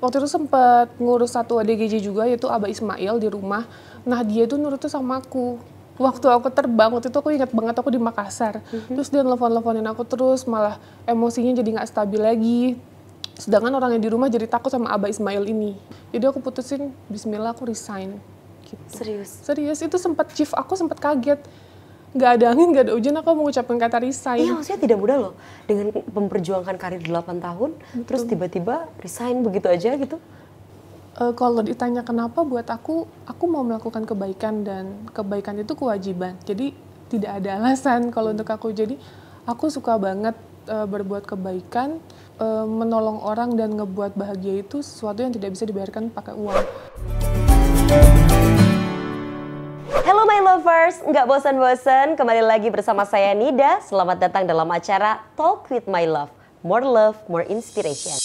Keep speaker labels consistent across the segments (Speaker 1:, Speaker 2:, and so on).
Speaker 1: waktu itu sempat ngurus satu ODGJ juga, yaitu Aba Ismail di rumah. Nah dia itu nurutnya sama aku. Waktu aku terbang, waktu itu aku ingat banget aku di Makassar. Terus dia nelfon-nelfonin aku terus, malah emosinya jadi nggak stabil lagi. Sedangkan orang yang di rumah jadi takut sama Aba Ismail ini. Jadi aku putusin, bismillah aku resign. Gitu. Serius, itu sempat chief aku sempat kaget. Nggak ada angin, nggak ada hujan, aku mengucapkan kata resign.
Speaker 2: Iya, maksudnya tidak mudah loh. Dengan memperjuangkan karir 8 tahun, betul. Terus tiba-tiba resign begitu aja gitu.
Speaker 1: Kalau ditanya kenapa, buat aku mau melakukan kebaikan dan kebaikan itu kewajiban. Jadi tidak ada alasan kalau untuk aku. Jadi aku suka banget berbuat kebaikan, menolong orang dan ngebuat bahagia itu sesuatu yang tidak bisa dibayarkan pakai uang.
Speaker 2: Hello my lovers, nggak bosan-bosan kembali lagi bersama saya Nida. Selamat datang dalam acara Talk with My Love. More love, more inspiration.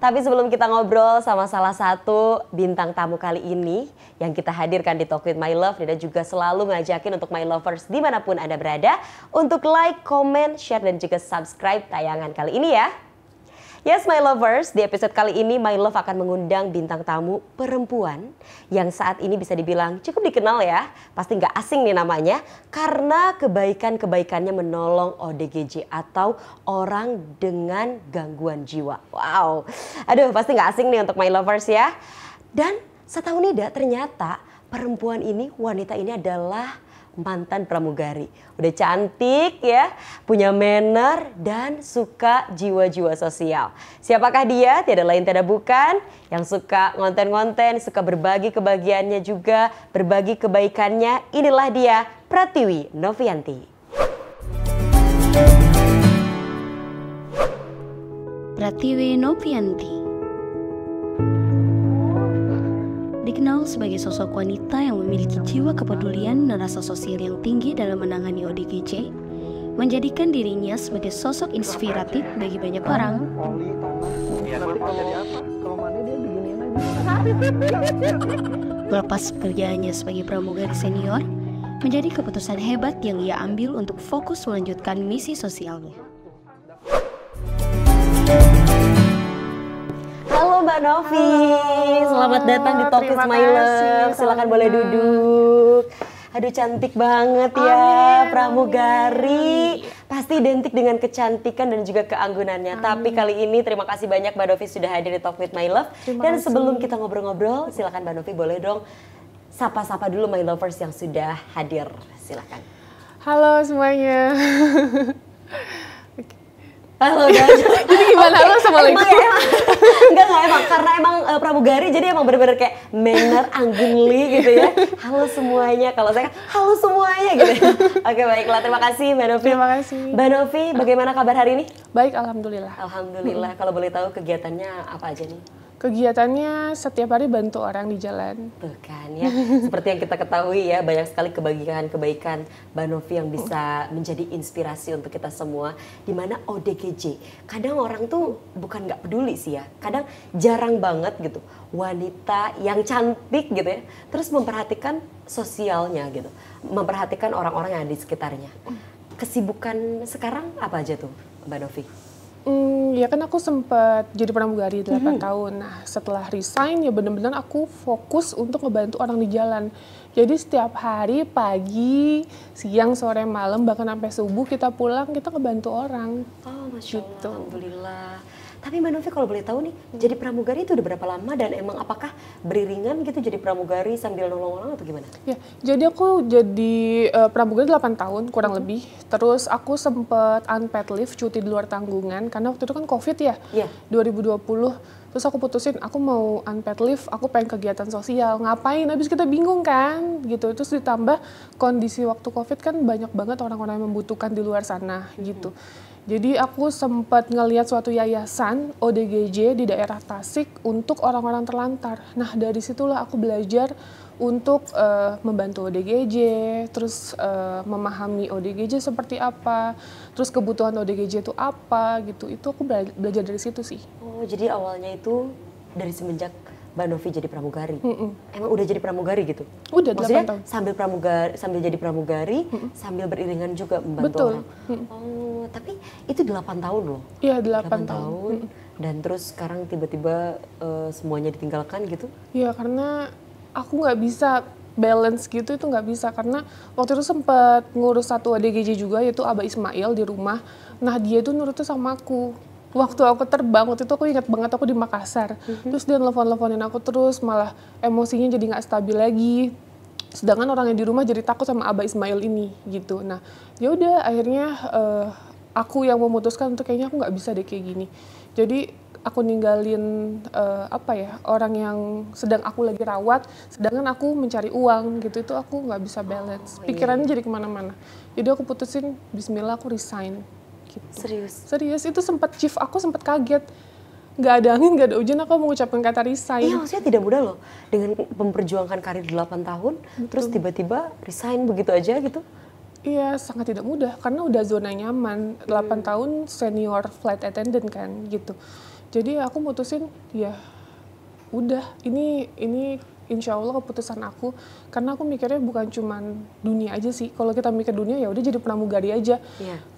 Speaker 2: Tapi sebelum kita ngobrol sama salah satu bintang tamu kali ini yang kita hadirkan di Talk with My Love, Nida juga selalu ngajakin untuk my lovers dimanapun Anda berada untuk like, comment, share, dan juga subscribe tayangan kali ini ya. Yes my lovers, di episode kali ini My Love akan mengundang bintang tamu perempuan yang saat ini bisa dibilang cukup dikenal ya. Pasti nggak asing nih namanya karena kebaikan-kebaikannya menolong ODGJ atau orang dengan gangguan jiwa. Wow, aduh pasti nggak asing nih untuk My Lovers ya. Dan setahu Nida ternyata perempuan ini, wanita ini adalah mantan pramugari. Udah cantik ya, punya manner dan suka jiwa-jiwa sosial. Siapakah dia? Tiada lain tiada bukan yang suka ngonten-ngonten, suka berbagi kebahagiaannya juga, berbagi kebaikannya. Inilah dia, Pratiwi Novianti.
Speaker 3: Pratiwi Novianti dikenal sebagai sosok wanita yang memiliki jiwa kepedulian dan rasa sosial yang tinggi dalam menangani ODGJ, menjadikan dirinya sebagai sosok inspiratif bagi banyak orang. Melepas pekerjaannya sebagai pramugari senior, menjadi keputusan hebat yang ia ambil untuk fokus melanjutkan misi sosialnya.
Speaker 2: Halo Mbak Novi, selamat datang di Talk with My Love. Silakan boleh duduk. Aduh cantik banget ya, pramugari. Pasti identik dengan kecantikan dan juga keanggunannya. Tapi kali ini terima kasih banyak Mbak Novi sudah hadir di Talk with My Love. Dan sebelum kita ngobrol-ngobrol, silakan Mbak Novi boleh dong sapa-sapa dulu My Lovers yang sudah hadir. Silakan.
Speaker 1: Halo semuanya.
Speaker 2: Halo guys.
Speaker 1: Jadi gimana? Halo, assalamualaikum.
Speaker 2: Enggak emang karena emang pramugari jadi emang bener-bener kayak manner anggunli gitu ya. Halo semuanya. Kalau saya halo semuanya gitu. Oke baiklah, terima kasih Mbak Novi.
Speaker 1: Terima kasih.
Speaker 2: Mbak Novi, bagaimana kabar hari ini?
Speaker 1: Baik, alhamdulillah.
Speaker 2: Alhamdulillah. Kalau boleh tahu kegiatannya apa aja nih?
Speaker 1: Kegiatannya setiap hari bantu orang di jalan.
Speaker 2: Tuh kan ya, seperti yang kita ketahui ya, banyak sekali kebaikan-kebaikan Mbak Novi yang bisa menjadi inspirasi untuk kita semua. Dimana ODGJ, kadang orang tuh bukan nggak peduli sih ya, kadang jarang banget gitu wanita yang cantik gitu ya, terus memperhatikan sosialnya gitu, memperhatikan orang-orang yang ada di sekitarnya. Kesibukan sekarang apa aja tuh Mbak Novi?
Speaker 1: Ya kan aku sempat jadi pramugari 8 tahun. Nah setelah resign ya benar-benar aku fokus untuk ngebantu orang di jalan. Jadi setiap hari pagi, siang, sore, malam, bahkan sampai subuh kita pulang kita ngebantu orang.
Speaker 2: Oh Masya Allah, gitu. Alhamdulillah. Tapi Mbak Novi kalau boleh tahu nih, jadi pramugari itu udah berapa lama dan emang apakah beriringan gitu jadi pramugari sambil nolong orang atau gimana?
Speaker 1: Ya, jadi aku jadi pramugari 8 tahun kurang lebih. Terus aku sempet unpaid leave, cuti di luar tanggungan karena waktu itu kan Covid ya, 2020. Terus aku putusin aku mau unpaid leave, aku pengen kegiatan sosial. Ngapain? Habis kita bingung kan gitu. Terus ditambah kondisi waktu Covid kan banyak banget orang-orang yang membutuhkan di luar sana gitu. Jadi aku sempat ngelihat suatu yayasan ODGJ di daerah Tasik untuk orang-orang terlantar. Nah dari situlah aku belajar untuk membantu ODGJ, terus memahami ODGJ seperti apa, terus kebutuhan ODGJ itu apa gitu. Itu aku belajar dari situ sih.
Speaker 2: Oh jadi awalnya itu dari semenjak Mbak Novi jadi pramugari. Emang udah jadi pramugari gitu?
Speaker 1: Udah 8
Speaker 2: Maksudnya
Speaker 1: tahun.
Speaker 2: sambil jadi pramugari, sambil beriringan juga membantu
Speaker 1: Betul.
Speaker 2: orang. Oh, tapi itu 8 tahun loh.
Speaker 1: Iya, 8 tahun.
Speaker 2: Dan terus sekarang tiba-tiba semuanya ditinggalkan gitu?
Speaker 1: Iya, karena aku nggak bisa balance gitu, itu nggak bisa. Karena waktu itu sempat ngurus satu ODGJ juga, yaitu Aba Ismail di rumah. Nah, dia itu nurutnya sama aku. Waktu aku terbang, waktu itu aku ingat banget aku di Makassar. Terus dia nelfon-nelfonin aku terus, malah emosinya jadi nggak stabil lagi. Sedangkan orang yang di rumah jadi takut sama Aba Ismail ini gitu. Nah, ya udah akhirnya aku yang memutuskan untuk kayaknya aku nggak bisa deh kayak gini. Jadi aku ninggalin orang yang sedang aku lagi rawat, sedangkan aku mencari uang gitu, itu aku nggak bisa balance. Pikirannya jadi kemana-mana. Jadi aku putusin, Bismillah aku resign. Gitu. Serius, itu chief aku sempat kaget. Nggak ada angin, nggak ada hujan, aku mengucapkan kata resign.
Speaker 2: Iya, maksudnya tidak mudah loh. Dengan memperjuangkan karir 8 tahun, terus tiba-tiba resign begitu aja gitu.
Speaker 1: Iya, sangat tidak mudah, karena udah zona nyaman. 8 tahun senior flight attendant kan, gitu. Jadi aku mutusin, ya udah, ini insya Allah keputusan aku, karena aku mikirnya bukan cuman dunia aja sih. Kalau kita mikir dunia ya udah jadi pramugari aja,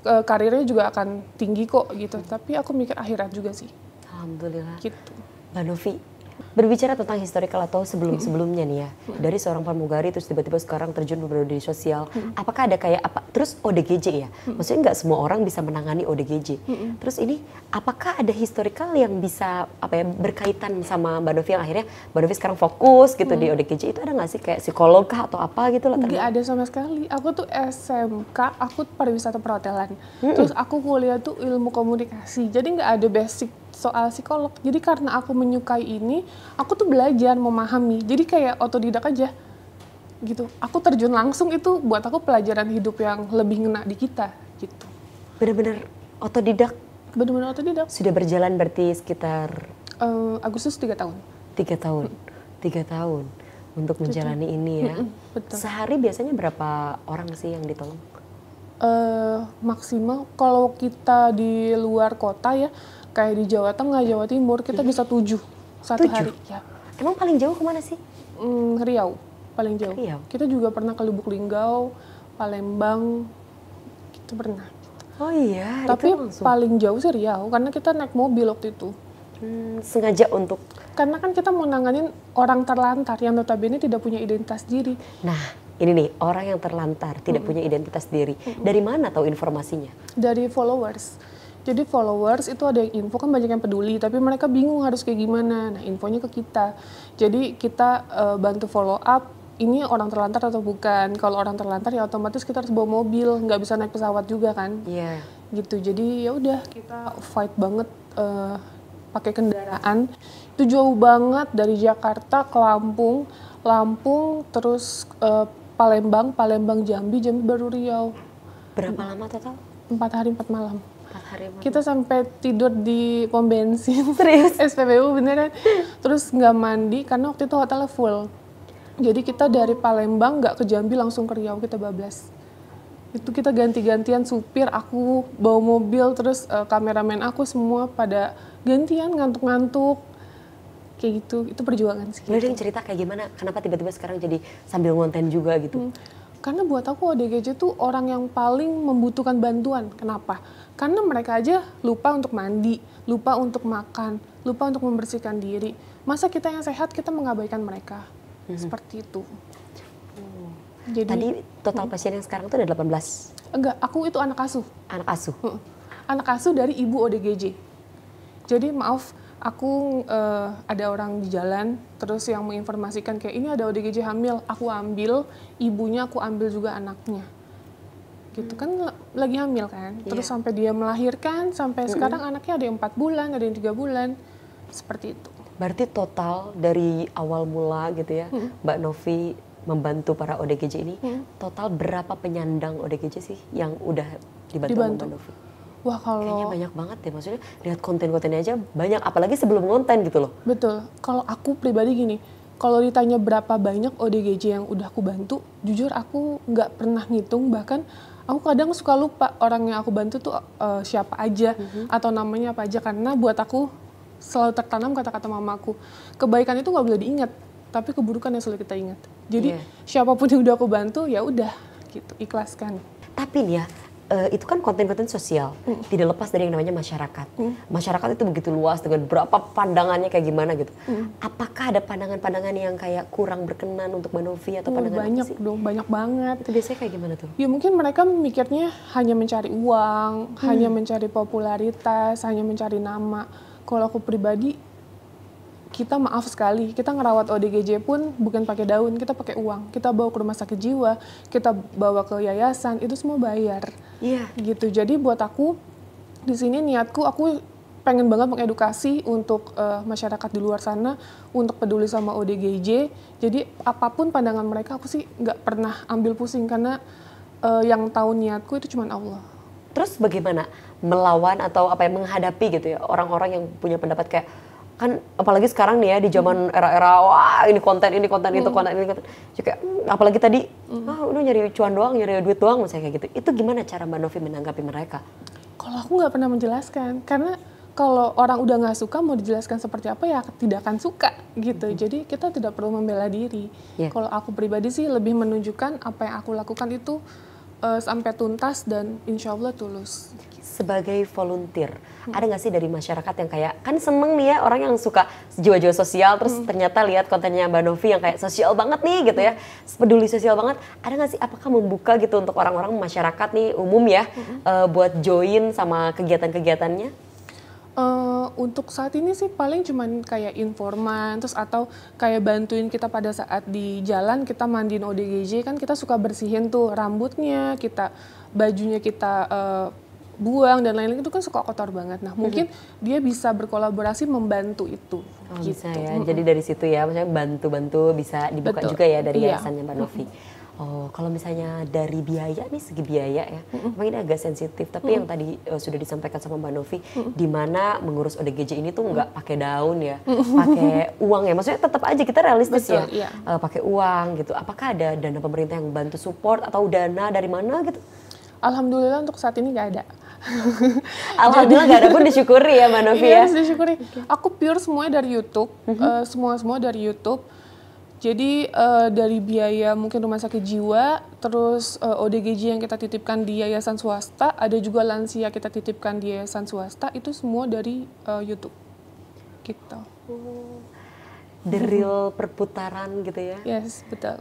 Speaker 1: karirnya juga akan tinggi kok gitu. Tapi aku mikir akhirat juga sih.
Speaker 2: Alhamdulillah.
Speaker 1: Gitu.
Speaker 2: Mbak Novi, berbicara tentang historical atau sebelum-sebelumnya nih ya, dari seorang pramugari terus tiba-tiba sekarang terjun di sosial, apakah ada kayak apa? Terus ODGJ ya, maksudnya nggak semua orang bisa menangani ODGJ. Terus ini, apakah ada historical yang bisa berkaitan sama Mbak Novi yang akhirnya Mbak Novi sekarang fokus gitu di ODGJ, itu ada nggak sih kayak psikolog kah atau apa gitu lah?
Speaker 1: Nggak ada sama sekali. Aku tuh SMK, aku pariwisata perhotelan. Terus aku kuliah tuh ilmu komunikasi. Jadi nggak ada basic soal psikolog. Jadi karena aku menyukai ini, aku tuh belajar memahami. Jadi kayak otodidak aja gitu. Aku terjun langsung, itu buat aku pelajaran hidup yang lebih ngena di kita gitu.
Speaker 2: Bener-bener otodidak?
Speaker 1: Bener-bener otodidak.
Speaker 2: Sudah berjalan berarti sekitar?
Speaker 1: Agustus 3 tahun.
Speaker 2: 3 tahun? 3 tahun untuk menjalani ini ya.
Speaker 1: Betul.
Speaker 2: Sehari biasanya berapa orang sih yang ditolong?
Speaker 1: Maksimal kalau kita di luar kota ya, kayak di Jawa Tengah, Jawa Timur, kita bisa 7 satu hari. Ya.
Speaker 2: Emang paling jauh kemana sih?
Speaker 1: Riau, paling jauh.
Speaker 2: Riau.
Speaker 1: Kita juga pernah ke Lubuk Linggau, Palembang, gitu pernah.
Speaker 2: Oh iya.
Speaker 1: Tapi
Speaker 2: itu
Speaker 1: paling jauh sih Riau, karena kita naik mobil waktu itu.
Speaker 2: Sengaja untuk?
Speaker 1: Karena kan kita mau nanganin orang terlantar yang notabene tidak punya identitas diri.
Speaker 2: Nah, ini nih, orang yang terlantar, tidak punya identitas diri. Dari mana tahu informasinya?
Speaker 1: Dari followers. Jadi followers itu ada yang info, kan banyak yang peduli, tapi mereka bingung harus kayak gimana. Nah, infonya ke kita. Jadi kita bantu follow up, ini orang terlantar atau bukan. Kalau orang terlantar ya otomatis kita harus bawa mobil, nggak bisa naik pesawat juga kan.
Speaker 2: Iya.
Speaker 1: Gitu, jadi ya udah kita fight banget pakai kendaraan. Itu jauh banget dari Jakarta ke Lampung, terus Palembang, Jambi baru Riau.
Speaker 2: Berapa lama total?
Speaker 1: 4 hari 4 malam.
Speaker 2: 4 hari.
Speaker 1: Kita sampai tidur di pom bensin.
Speaker 2: Serius?
Speaker 1: SPBU beneran. Terus nggak mandi karena waktu itu hotelnya full. Jadi kita dari Palembang nggak ke Jambi langsung ke Riau, kita bablas. Itu kita ganti-gantian supir, aku bawa mobil, terus kameramen aku semua pada gantian ngantuk-ngantuk. Kayak gitu, itu perjuangan sih.
Speaker 2: Boleh dong cerita kayak gimana? Kenapa tiba-tiba sekarang jadi sambil ngonten juga gitu?
Speaker 1: Karena buat aku ODGJ tuh orang yang paling membutuhkan bantuan. Kenapa? Karena mereka aja lupa untuk mandi, lupa untuk makan, lupa untuk membersihkan diri. Masa kita yang sehat, kita mengabaikan mereka. Seperti itu. Jadi,
Speaker 2: tadi total pasien yang sekarang tuh ada 18?
Speaker 1: Enggak, aku itu anak asuh.
Speaker 2: Anak asuh?
Speaker 1: Anak asuh dari ibu ODGJ. Jadi maaf, aku ada orang di jalan, terus yang menginformasikan kayak ini ada ODGJ hamil, aku ambil, ibunya aku ambil juga anaknya. Gitu kan lagi hamil kan, terus sampai dia melahirkan, sampai sekarang anaknya ada yang 4 bulan, ada yang 3 bulan, seperti itu.
Speaker 2: Berarti total dari awal mula gitu ya, Mbak Novi membantu para ODGJ ini, total berapa penyandang ODGJ sih yang udah dibantu Mbak Novi?
Speaker 1: Wah, kalau
Speaker 2: kayaknya banyak banget ya, maksudnya lihat konten-kontennya aja banyak, apalagi sebelum konten gitu loh.
Speaker 1: Betul, kalau aku pribadi gini, kalau ditanya berapa banyak ODGJ yang udah aku bantu, jujur aku nggak pernah ngitung, bahkan aku kadang suka lupa orang yang aku bantu tuh siapa aja, atau namanya apa aja, karena buat aku selalu tertanam kata-kata mamaku, kebaikan itu nggak boleh diingat, tapi keburukan yang selalu kita ingat. Jadi siapapun yang udah aku bantu, ya udah gitu, ikhlaskan.
Speaker 2: Tapi nih ya, itu kan konten-konten sosial, tidak lepas dari yang namanya masyarakat. Masyarakat itu begitu luas dengan berapa pandangannya kayak gimana gitu. Apakah ada pandangan-pandangan yang kayak kurang berkenan untuk Mbak Novi atau pandangan
Speaker 1: banyak
Speaker 2: apa sih?
Speaker 1: dong, banyak banget.
Speaker 2: Itu biasanya kayak gimana tuh?
Speaker 1: Ya mungkin mereka mikirnya hanya mencari uang, hanya mencari popularitas, hanya mencari nama. Kalau aku pribadi, kita maaf sekali, kita ngerawat ODGJ pun bukan pakai daun, kita pakai uang. Kita bawa ke rumah sakit jiwa, kita bawa ke yayasan, itu semua bayar.
Speaker 2: Iya.
Speaker 1: Gitu. Jadi buat aku, di sini niatku, aku pengen banget mengedukasi untuk masyarakat di luar sana, untuk peduli sama ODGJ. Jadi apapun pandangan mereka, aku sih nggak pernah ambil pusing, karena yang tahu niatku itu cuma Allah.
Speaker 2: Terus bagaimana melawan atau apa yang menghadapi gitu ya orang-orang yang punya pendapat kayak, kan apalagi sekarang nih ya di zaman era-era wah ini konten itu konten. Juga apalagi tadi udah nyari cuan doang, nyari duit doang misalnya kayak gitu. Itu gimana cara Mbak Novi menanggapi mereka?
Speaker 1: Kalau aku nggak pernah menjelaskan, karena kalau orang udah nggak suka, mau dijelaskan seperti apa ya tidak akan suka gitu. Jadi kita tidak perlu membela diri. Kalau aku pribadi sih lebih menunjukkan apa yang aku lakukan itu sampai tuntas dan insya Allah tulus.
Speaker 2: Sebagai volunteer, ada nggak sih dari masyarakat yang kayak, kan seneng nih ya orang yang suka jiwa-jiwa sosial, terus ternyata lihat kontennya Mbak Novi yang kayak sosial banget nih gitu ya, peduli sosial banget, ada nggak sih, apakah membuka gitu untuk orang-orang masyarakat nih umum ya, buat join sama kegiatan-kegiatannya?
Speaker 1: Untuk saat ini sih paling cuman kayak informan, terus atau kayak bantuin kita pada saat di jalan kita mandiin ODGJ, kan kita suka bersihin tuh rambutnya, bajunya kita buang dan lain-lain, itu kan suka kotor banget. Nah mungkin dia bisa berkolaborasi membantu itu.
Speaker 2: Gitu. Bisa ya, jadi dari situ ya, maksudnya bantu-bantu bisa dibuka juga ya dari yayasannya Mbak Novi. Oh, kalau misalnya dari biaya nih, segi biaya ya, memang ini agak sensitif, tapi yang tadi sudah disampaikan sama Mbak Novi, di mana mengurus ODGJ ini tuh nggak pakai daun ya, pakai uang ya, maksudnya tetap aja kita realistis. Betul, ya, pakai uang gitu. Apakah ada dana pemerintah yang bantu support atau dana dari mana gitu?
Speaker 1: Alhamdulillah untuk saat ini nggak ada.
Speaker 2: Alhamdulillah nggak ada pun disyukuri ya Mbak Novi ya.
Speaker 1: Iya, disyukuri. Aku pure semuanya dari YouTube, semua dari YouTube. Jadi dari biaya mungkin rumah sakit jiwa, terus ODGJ yang kita titipkan di yayasan swasta, ada juga lansia kita titipkan di yayasan swasta, itu semua dari YouTube. Gitu.
Speaker 2: The real perputaran gitu ya?
Speaker 1: Yes, betul.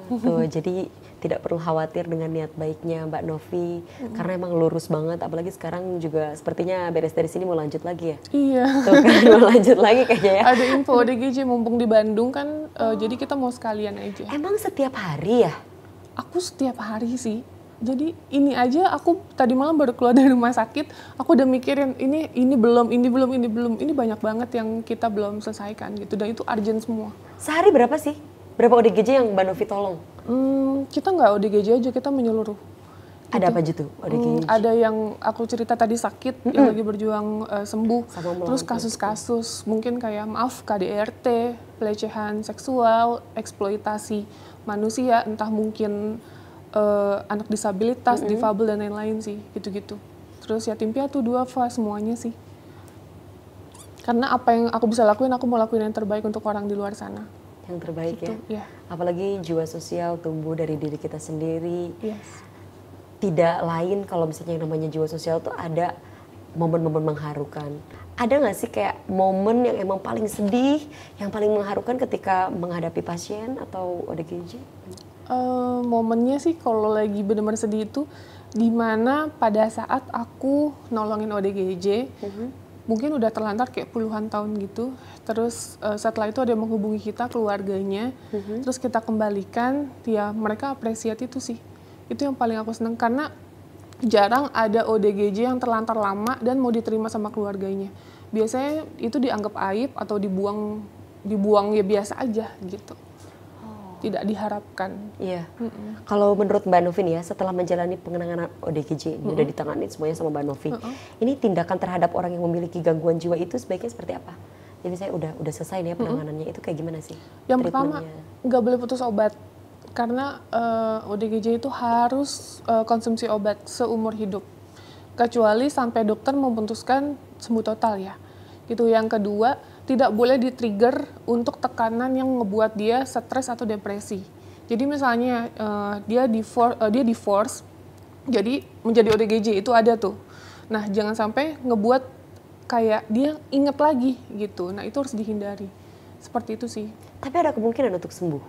Speaker 2: Tuh, jadi tidak perlu khawatir dengan niat baiknya Mbak Novi, karena emang lurus banget, apalagi sekarang juga sepertinya beres dari sini mau lanjut lagi ya?
Speaker 1: Iya.
Speaker 2: Tuh kan, mau lanjut lagi kayaknya ya?
Speaker 1: Ada info ODGJ mumpung di Bandung kan, jadi kita mau sekalian aja.
Speaker 2: Emang setiap hari ya?
Speaker 1: Aku setiap hari sih. Jadi ini aja aku tadi malam baru keluar dari rumah sakit, aku udah mikirin ini belum, ini banyak banget yang kita belum selesaikan gitu, dan itu urgent semua.
Speaker 2: Sehari berapa sih? Berapa ODGJ yang Mbak Novi tolong?
Speaker 1: Kita nggak ODGJ aja, kita menyeluruh.
Speaker 2: Ada apa aja tuh ODGJ?
Speaker 1: Ada yang aku cerita tadi sakit, yang lagi berjuang sembuh. Terus kasus-kasus mungkin kayak maaf KDRT, pelecehan seksual, eksploitasi manusia, entah mungkin anak disabilitas, difabel dan lain-lain sih, gitu-gitu. Terus yatim piatu, duafa, semuanya sih. Karena apa yang aku bisa lakuin, aku mau lakuin yang terbaik untuk orang di luar sana.
Speaker 2: Yang terbaik gitu,
Speaker 1: ya.
Speaker 2: Apalagi jiwa sosial tumbuh dari diri kita sendiri.
Speaker 1: Yes.
Speaker 2: Tidak lain kalau misalnya yang namanya jiwa sosial tuh ada momen-momen mengharukan. Ada nggak sih kayak momen yang emang paling sedih, yang paling mengharukan ketika menghadapi pasien atau ODGJ?
Speaker 1: Momennya sih kalau lagi benar-benar sedih itu dimana pada saat aku nolongin ODGJ, mungkin udah terlantar kayak puluhan tahun gitu. Terus setelah itu ada yang menghubungi kita, keluarganya, terus kita kembalikan, ya mereka apresiasi itu sih. Itu yang paling aku seneng, karena jarang ada ODGJ yang terlantar lama dan mau diterima sama keluarganya. Biasanya itu dianggap aib atau dibuang ya biasa aja gitu. Tidak diharapkan.
Speaker 2: Iya. Kalau menurut Mbak Novi nih ya, setelah menjalani penanganan ODGJ, udah ditangani semuanya sama Mbak Novi, ini tindakan terhadap orang yang memiliki gangguan jiwa itu sebaiknya seperti apa? Jadi saya udah selesai nih ya penanganannya, itu kayak gimana sih?
Speaker 1: Yang pertama, nggak boleh putus obat. Karena ODGJ itu harus konsumsi obat seumur hidup. Kecuali sampai dokter memutuskan sembuh total ya. Gitu. Yang kedua, tidak boleh di-trigger untuk tekanan yang ngebuat dia stres atau depresi. Jadi misalnya dia divorce, jadi menjadi ODGJ itu ada tuh. Nah, jangan sampai ngebuat kayak dia inget lagi gitu. Nah, itu harus dihindari. Seperti itu sih.
Speaker 2: Tapi ada kemungkinan untuk sembuh?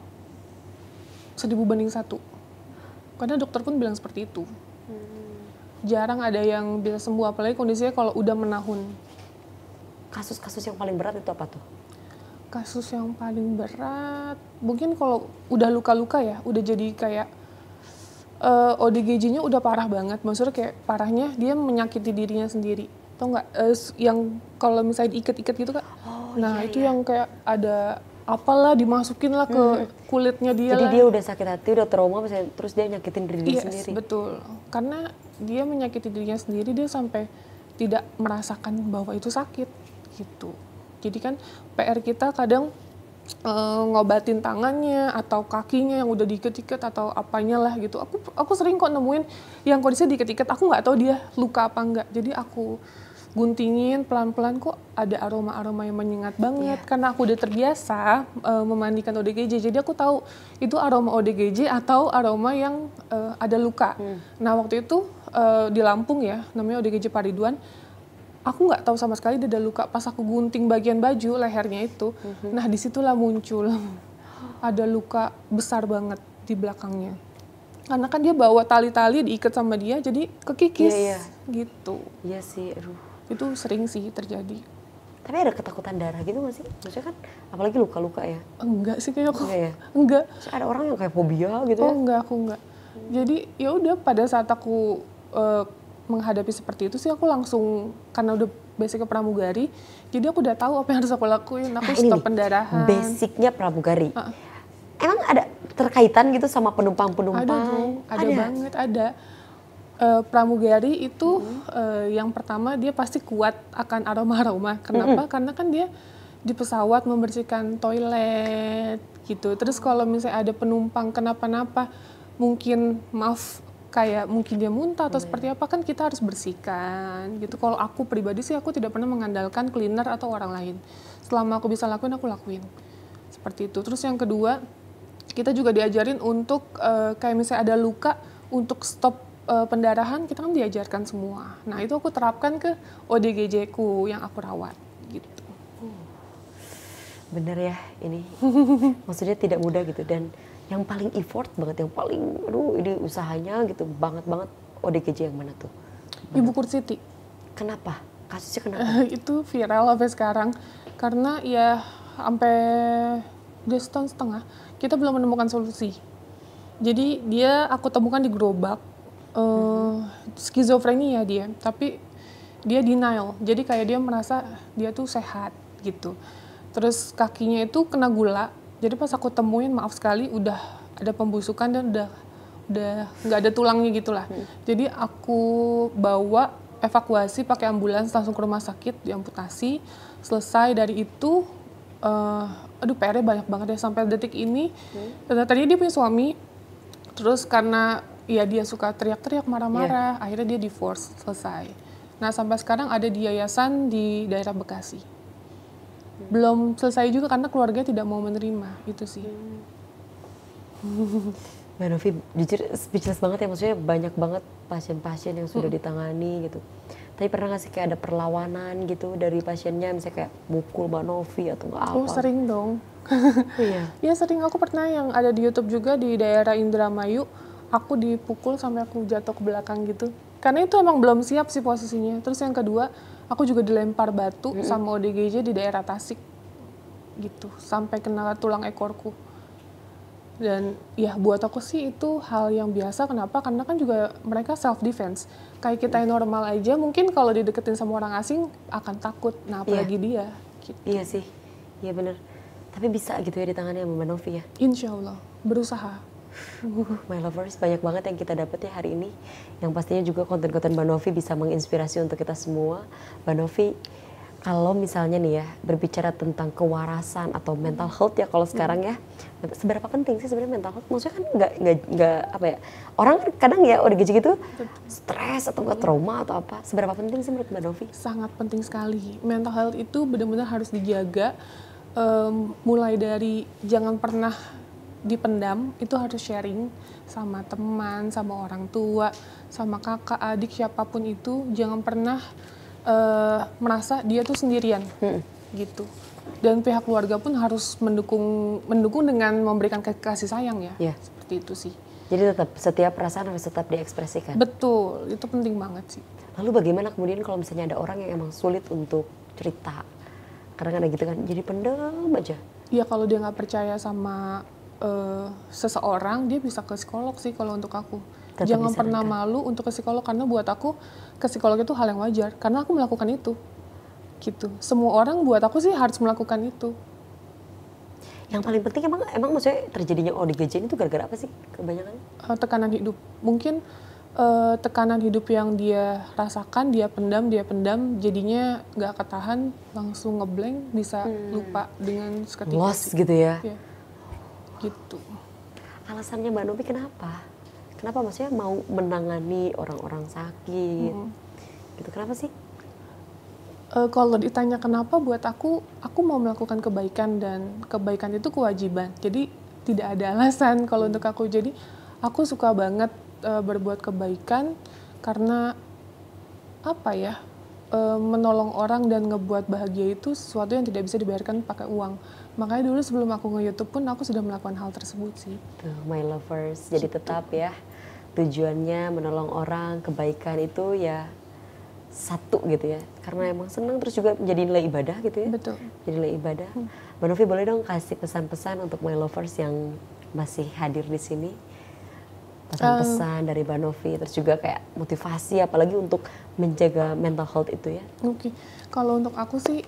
Speaker 1: 1000/1. Karena dokter pun bilang seperti itu. Jarang ada yang bisa sembuh, apalagi kondisinya kalau udah menahun.
Speaker 2: Kasus-kasus yang paling berat itu apa tuh?
Speaker 1: Kasus yang paling berat, mungkin kalau udah luka-luka ya, udah jadi kayak ODGJ-nya udah parah banget. Maksudnya kayak parahnya dia menyakiti dirinya sendiri. Tau nggak? Yang kalau misalnya diikat-ikat gitu kan. Nah itu yang kayak ada apalah dimasukin lah ke kulitnya dia.
Speaker 2: Jadi
Speaker 1: lah.
Speaker 2: dia udah sakit hati, udah trauma, misalnya, terus dia nyakitin dirinya sendiri. Iya
Speaker 1: betul. Karena dia menyakiti dirinya sendiri, dia sampai tidak merasakan bahwa itu sakit gitu. Jadi kan PR kita kadang ngobatin tangannya atau kakinya yang udah diikat-ikat atau apanya lah gitu. Aku sering kok nemuin yang kondisinya diikat-ikat, aku nggak tahu dia luka apa enggak. Jadi aku guntingin pelan-pelan, kok ada aroma-aroma yang menyengat banget. Karena aku udah terbiasa memandikan ODGJ, jadi aku tahu itu aroma ODGJ atau aroma yang ada luka. Nah waktu itu di Lampung ya, namanya ODGJ Pariduan. Aku nggak tahu sama sekali dia ada luka. Pas aku gunting bagian baju lehernya itu, nah disitulah muncul ada luka besar banget di belakangnya. Karena kan dia bawa tali-tali diikat sama dia, jadi kekikis gitu.
Speaker 2: Iya sih, aduh.
Speaker 1: Itu sering sih terjadi.
Speaker 2: Tapi ada ketakutan darah gitu nggak sih? Maksudnya kan apalagi luka-luka ya?
Speaker 1: Enggak sih kayak aku.
Speaker 2: Enggak ya?
Speaker 1: Enggak.
Speaker 2: Terus ada orang yang kayak fobia gitu ya?
Speaker 1: Oh enggak, aku enggak. Jadi ya udah pada saat aku menghadapi seperti itu sih aku langsung, karena udah basicnya pramugari, jadi aku udah tahu apa yang harus aku lakuin. Aku stop pendarahan.
Speaker 2: Basicnya pramugari. Emang ada terkaitan gitu sama penumpang-penumpang?
Speaker 1: Ada dong, ada banget, ada. Pramugari itu yang pertama dia pasti kuat akan aroma-aroma. Kenapa? Karena kan dia di pesawat membersihkan toilet gitu. Terus kalau misalnya ada penumpang kenapa-napa, mungkin kayak mungkin dia muntah atau seperti apa, kan kita harus bersihkan gitu. Kalau aku pribadi sih aku tidak pernah mengandalkan cleaner atau orang lain. Selama aku bisa lakuin, aku lakuin. Seperti itu. Terus yang kedua, kita juga diajarin untuk kayak misalnya ada luka, untuk stop pendarahan, kita kan diajarkan semua. Nah itu aku terapkan ke ODGJ-ku yang aku rawat gitu.
Speaker 2: Bener ya ini, maksudnya tidak mudah gitu. Dan yang paling effort banget, yang paling ini usahanya gitu banget ODGJ yang mana tuh?
Speaker 1: Ibu Kursiti.
Speaker 2: Kenapa? Kasusnya kenapa?
Speaker 1: Itu viral sampai sekarang karena ya sampai 2,5 tahun kita belum menemukan solusi. Jadi aku temukan di gerobak, skizofrenia dia, tapi dia denial. Jadi kayak dia merasa dia tuh sehat gitu. Terus kakinya itu kena gula. Jadi pas aku temuin, maaf sekali, udah ada pembusukan dan udah nggak ada tulangnya gitulah. Jadi aku bawa evakuasi pakai ambulans langsung ke rumah sakit, diamputasi. Selesai dari itu, PR-nya banyak banget ya sampai detik ini. Tadinya dia punya suami, terus karena ya dia suka teriak-teriak, marah-marah, akhirnya dia divorce, selesai. Nah sampai sekarang ada di yayasan di daerah Bekasi. Belum selesai juga karena keluarga tidak mau menerima, itu sih.
Speaker 2: Mbak Novi, jujur speechless banget ya, maksudnya banyak banget pasien-pasien yang sudah ditangani gitu. Tapi pernah nggak sih kayak ada perlawanan gitu dari pasiennya, misalnya kayak mukul Mbak Novi atau nggak apa?
Speaker 1: Oh sering dong.
Speaker 2: Iya?
Speaker 1: Ya sering, aku pernah yang ada di YouTube juga di daerah Indramayu, aku dipukul sampai aku jatuh ke belakang gitu. Karena itu emang belum siap sih posisinya. Terus yang kedua, aku juga dilempar batu sama ODGJ di daerah Tasik gitu, sampai kena tulang ekorku. Dan ya buat aku sih itu hal yang biasa. Kenapa? Karena kan juga mereka self defense. Kayak kita yang normal aja, mungkin kalau dideketin sama orang asing akan takut. Nah apalagi dia. Gitu.
Speaker 2: Iya sih, iya bener. Tapi bisa gitu ya ditangani sama Mbak Novi ya?
Speaker 1: Insya Allah, berusaha.
Speaker 2: My lovers, banyak banget yang kita dapat ya hari ini. Yang pastinya juga konten-konten Mbak Novi bisa menginspirasi untuk kita semua. Mbak Novi, kalau misalnya nih ya berbicara tentang kewarasan atau mental health ya kalau sekarang ya, Seberapa penting sih sebenarnya mental health? Maksudnya kan nggak apa ya? Orang kan kadang ya ODGJ gitu stres atau nggak trauma atau apa. Seberapa penting sih menurut Mbak Novi?
Speaker 1: Sangat penting sekali. Mental health itu benar-benar harus dijaga. Mulai dari jangan pernah dipendam, itu harus sharing sama teman, sama orang tua, sama kakak, adik, siapapun itu. Jangan pernah merasa dia tuh sendirian, gitu. Dan pihak keluarga pun harus mendukung dengan memberikan kasih sayang ya. Seperti itu sih.
Speaker 2: Jadi tetap setiap perasaan harus tetap diekspresikan.
Speaker 1: Betul, itu penting banget sih.
Speaker 2: Lalu bagaimana kemudian kalau misalnya ada orang yang emang sulit untuk cerita? Karena kan gitu kan, jadi pendem aja.
Speaker 1: Ya kalau dia nggak percaya sama seseorang, dia bisa ke psikolog sih kalau untuk aku.
Speaker 2: Tetap
Speaker 1: Jangan pernah malu untuk ke psikolog, karena buat aku ke psikolog itu hal yang wajar. Karena aku melakukan itu. Gitu. Semua orang buat aku sih harus melakukan itu.
Speaker 2: Yang paling penting emang maksudnya terjadinya ODGJ itu gara-gara apa sih kebanyakan?
Speaker 1: Tekanan hidup. Mungkin tekanan hidup yang dia rasakan, dia pendam, jadinya nggak ketahan, langsung ngeblank, bisa lupa dengan seketika.
Speaker 2: Lost gitu ya?
Speaker 1: Ya. Gitu.
Speaker 2: Alasannya Mbak Novi kenapa? Kenapa maksudnya mau menangani orang-orang sakit? Gitu, kenapa sih?
Speaker 1: Kalau ditanya kenapa, buat aku mau melakukan kebaikan, dan kebaikan itu kewajiban. Jadi tidak ada alasan kalau untuk aku. Jadi aku suka banget berbuat kebaikan karena apa ya? Menolong orang dan ngebuat bahagia itu sesuatu yang tidak bisa dibayarkan pakai uang. Makanya dulu sebelum aku nge-YouTube pun aku sudah melakukan hal tersebut sih.
Speaker 2: Tuh, my lovers. Jadi tetap ya tujuannya menolong orang, kebaikan itu ya satu gitu ya, karena emang senang, terus juga menjadi nilai ibadah gitu ya.
Speaker 1: Betul.
Speaker 2: Jadi nilai ibadah. Mbak Novi boleh dong kasih pesan-pesan untuk my lovers yang masih hadir di sini, pesan-pesan dari Mbak Novi, terus juga kayak motivasi apalagi untuk menjaga mental health itu ya.
Speaker 1: Oke. Kalau untuk aku sih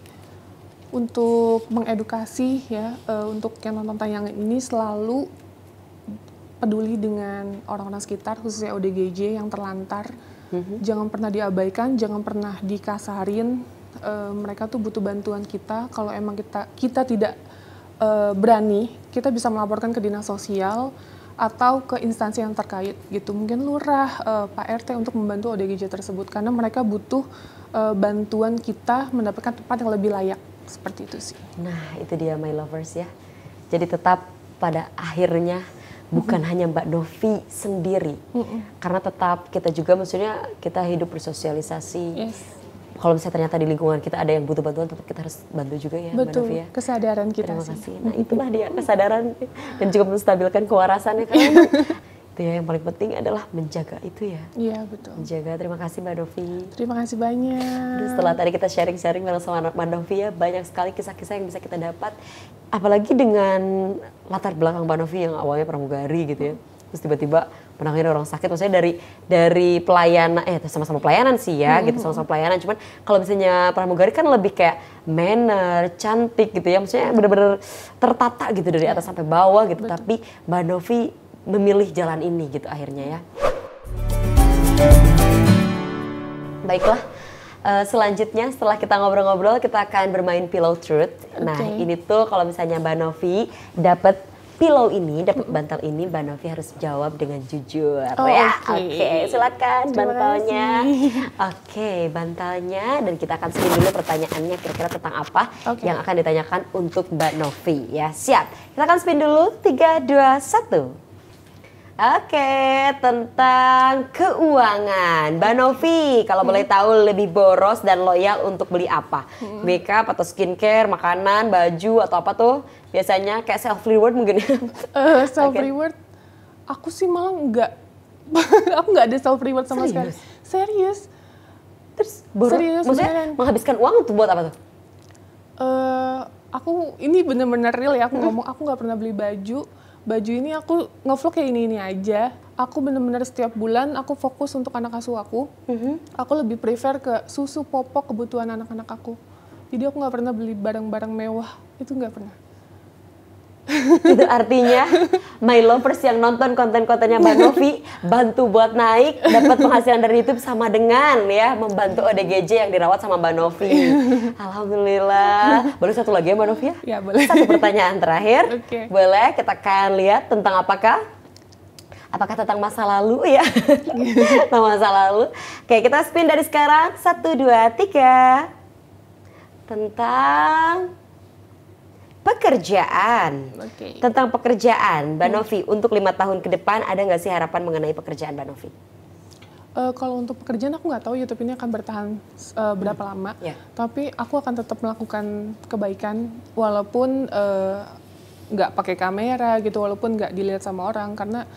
Speaker 1: untuk mengedukasi ya, untuk yang nonton tayangan ini selalu peduli dengan orang-orang sekitar, khususnya ODGJ yang terlantar. Jangan pernah diabaikan, jangan pernah dikasarin. Mereka tuh butuh bantuan kita. Kalau emang kita tidak berani, kita bisa melaporkan ke dinas sosial atau ke instansi yang terkait gitu. Mungkin lurah, Pak RT untuk membantu ODGJ tersebut, karena mereka butuh bantuan kita mendapatkan tempat yang lebih layak. Seperti itu sih.
Speaker 2: Nah, itu dia my lovers ya. Jadi tetap pada akhirnya bukan hanya Mbak Novi sendiri, karena tetap kita juga maksudnya kita hidup bersosialisasi.
Speaker 1: Yes.
Speaker 2: Kalau misalnya ternyata di lingkungan kita ada yang butuh bantuan, tetap kita harus bantu juga ya.
Speaker 1: Betul,
Speaker 2: Mbak Novi ya.
Speaker 1: Kesadaran kita.
Speaker 2: Terima
Speaker 1: sih.
Speaker 2: kasih. Nah itulah dia kesadaran dan juga menstabilkan kewarasannya kan. Itu ya yang paling penting adalah menjaga itu ya.
Speaker 1: Iya betul.
Speaker 2: Menjaga. Terima kasih Mbak Novi.
Speaker 1: Terima kasih banyak.
Speaker 2: Dan setelah tadi kita sharing-sharing bareng sama Mbak Novi ya, banyak sekali kisah-kisah yang bisa kita dapat. Apalagi dengan latar belakang Mbak Novi yang awalnya pramugari gitu ya. Terus tiba-tiba menangani orang sakit, maksudnya dari pelayanan, sama-sama pelayanan sih ya, gitu, sama-sama pelayanan. Cuman kalau misalnya pramugari kan lebih kayak manner, cantik gitu ya, maksudnya benar-benar tertata gitu dari atas sampai bawah gitu. Betul. Tapi Mbak Novi memilih jalan ini gitu akhirnya ya. Baiklah, selanjutnya setelah kita ngobrol-ngobrol kita akan bermain Pillow Truth. Nah ini tuh kalau misalnya Mbak Novi dapat pillow ini, dapat bantal ini, Mbak Novi harus jawab dengan jujur.
Speaker 1: Oh,
Speaker 2: ya,
Speaker 1: Oke,
Speaker 2: silakan bantalnya. Oke, bantalnya, dan kita akan spin dulu pertanyaannya kira-kira tentang apa yang akan ditanyakan untuk Mbak Novi. Ya, siap. Kita akan spin dulu 3, 2, 1. Oke, tentang keuangan. Mbak Novi, kalau boleh tahu lebih boros dan loyal untuk beli apa? Makeup atau skincare, makanan, baju atau apa tuh? Biasanya kayak self reward mungkin.
Speaker 1: Self reward, aku sih malah enggak. Aku nggak ada self reward sama sekali. Serius.
Speaker 2: Terus boros?
Speaker 1: Serius,
Speaker 2: maksudnya menghabiskan uang untuk buat apa tuh?
Speaker 1: Aku ini bener-bener real ya, aku ngomong, aku nggak pernah beli baju. Baju ini aku nge-vlog kayak ini aja. Aku bener-bener setiap bulan aku fokus untuk anak asuh aku. Aku lebih prefer ke susu, popok, kebutuhan anak-anak aku. Jadi aku nggak pernah beli barang-barang mewah, itu nggak pernah.
Speaker 2: Itu artinya my lovers yang nonton konten-kontennya Mbak Novi bantu buat naik, dapat penghasilan dari YouTube sama dengan ya membantu ODGJ yang dirawat sama Mbak Novi. Alhamdulillah. Boleh satu lagi ya Mbak Novi ya?
Speaker 1: Ya boleh.
Speaker 2: Satu pertanyaan terakhir.
Speaker 1: Oke.
Speaker 2: Boleh kita akan lihat tentang apakah tentang masa lalu ya? Tentang masa lalu. Oke, kita spin dari sekarang. 1, 2, 3. Tentang pekerjaan. Tentang pekerjaan, Mbak Novi, untuk 5 tahun ke depan ada nggak sih harapan mengenai pekerjaan Mbak Novi?
Speaker 1: Kalau untuk pekerjaan aku nggak tahu YouTube ini akan bertahan berapa lama. Tapi aku akan tetap melakukan kebaikan walaupun nggak pakai kamera gitu, walaupun nggak dilihat sama orang, karena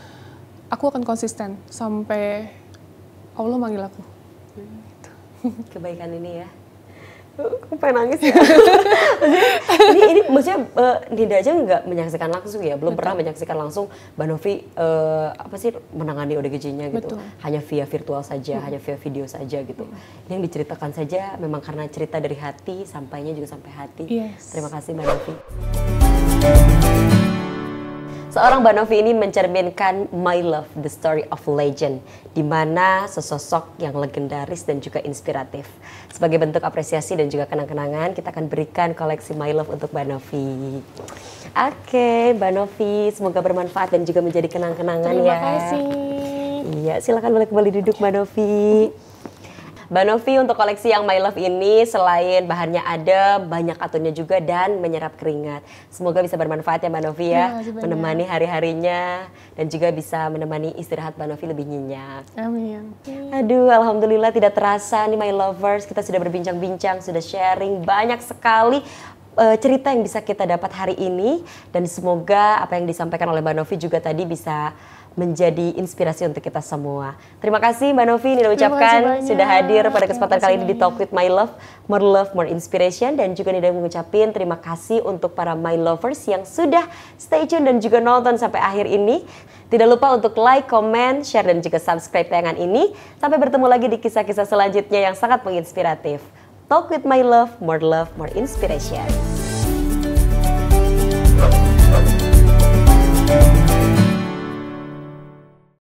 Speaker 1: aku akan konsisten sampai Allah manggil aku.
Speaker 2: Kebaikan ini ya. Aku pengen nangis ya. ini maksudnya Dinda aja nggak menyaksikan langsung ya, belum pernah menyaksikan langsung Mbak Novi menangani ODGJ-nya gitu. Hanya via virtual saja, hanya via video saja gitu. Yang diceritakan saja memang karena cerita dari hati, sampainya juga sampai hati. Terima kasih Mbak Novi. Seorang Mbak Novi ini mencerminkan My Love, the story of legend, di mana sesosok yang legendaris dan juga inspiratif. Sebagai bentuk apresiasi dan juga kenang-kenangan, kita akan berikan koleksi My Love untuk Mbak Novi. Oke, Mbak Novi, semoga bermanfaat dan juga menjadi kenang-kenangan ya.
Speaker 1: Terima kasih.
Speaker 2: Iya, silakan boleh kembali duduk Mbak Novi. Mbak Novi, untuk koleksi yang My Love ini selain bahannya ada, banyak katunnya juga dan menyerap keringat. Semoga bisa bermanfaat ya Mbak Novi ya, menemani hari-harinya dan juga bisa menemani istirahat Mbak Novi lebih nyenyak.
Speaker 1: Amin.
Speaker 2: Aduh, alhamdulillah tidak terasa nih My Lovers, kita sudah berbincang-bincang, sudah sharing banyak sekali cerita yang bisa kita dapat hari ini, dan semoga apa yang disampaikan oleh Mbak Novi juga tadi bisa menjadi inspirasi untuk kita semua. Terima kasih Mbak Novi, Nida ucapkan sudah hadir pada kesempatan kali ini di Talk with My Love, more inspiration, dan juga Nida mengucapin terima kasih untuk para My Lovers yang sudah stay tune dan juga nonton sampai akhir ini. Tidak lupa untuk like, comment, share, dan juga subscribe tayangan ini. Sampai bertemu lagi di kisah-kisah selanjutnya yang sangat menginspiratif. Talk with My Love, more inspiration.